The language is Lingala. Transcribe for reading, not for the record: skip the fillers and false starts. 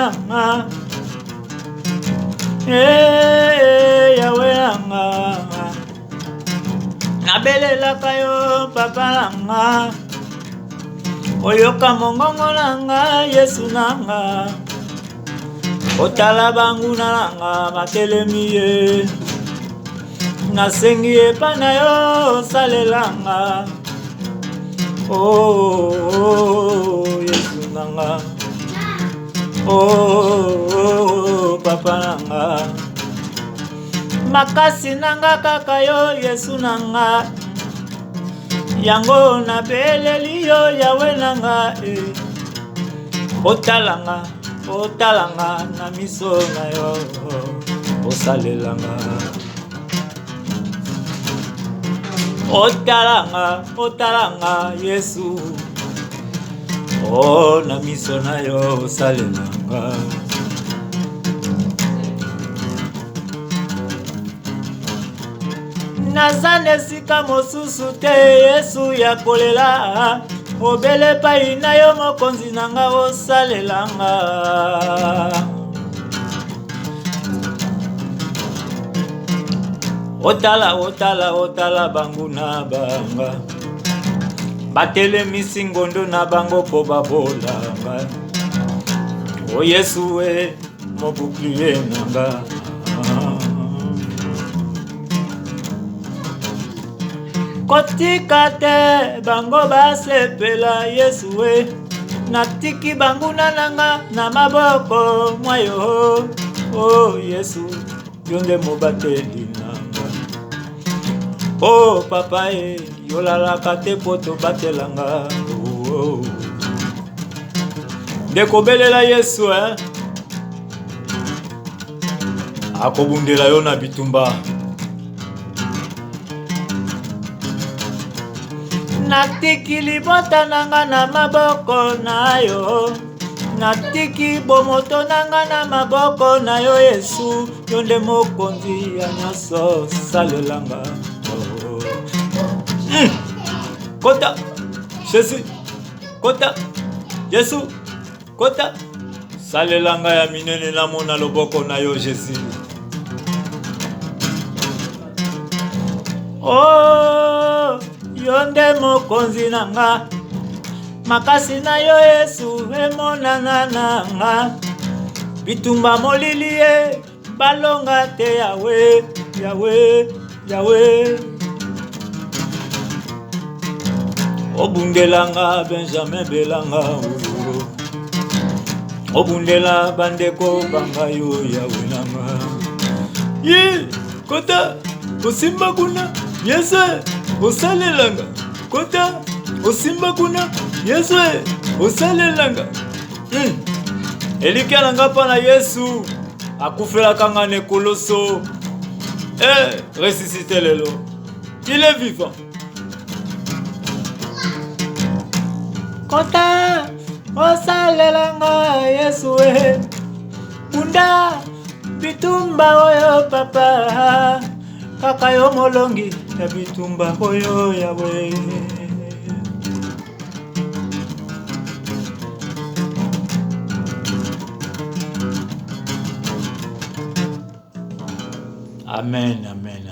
nanga, Yawe nanga, nabelelaka yo papa nanga, oyoka mongongo nanga Yesu nanga, otala banguna nanga batelemi ye, nasengi epa na yo salelanga. Oh, Yesu nanga, oh, papa nanga, makasi nanga kaka yo Yesu nanga, yango na beleli yo Yawe nanga, otalanga, otalanga na miso na yo, osalelanga. Otalanga, otalanga Yesu, oh na miso na yo osalelanga. Nazane sika mosusu te Yesu ya kolela, obele pai na yo mokonzi nanga osalelanga. Otala, otala, otala banguna banga, batele misingondo na bango po babolanga. O Yesu we mo bouclier nanga, kotika te bango basepela Yesu we, natiki banguna nanga na maboko mwayo. Oh Yesu yonde mo bateli nanga. Oh papa yolala kate poto batelanga. Oh, oh. Ndeko belela Yesu akobundela yo na bitumba. Natiki libota nanga na maboko na yo, natiki bomoto nanga na maboko na yo Yesu, yonde mokonzi ya nyonso salelanga. Kota Jésus, kota Yesu, kota salelanga ya minene na mona loboko na yo Jésus. Oh, yonde mokonzi nanga, makasi na yo Yesu emonana nanga, bitumba molili balonga te Yawe, Yawe, Yawe. Obundelanga Benjamin belanga, obundela bandeko banga yo Yawe nanga. Ye, kota osimba kuna Yesu osalelanga, kota osimba kuna Yesu osalelanga. Elika nanga pana Yesu akufela kanga ne koloso, ressuscité lelo, il est vivant. Kota osalelanga Yesu bunda bitumba oyo papa, kaka yo molongi ya bitumba oyo Yawe. Amen, amen.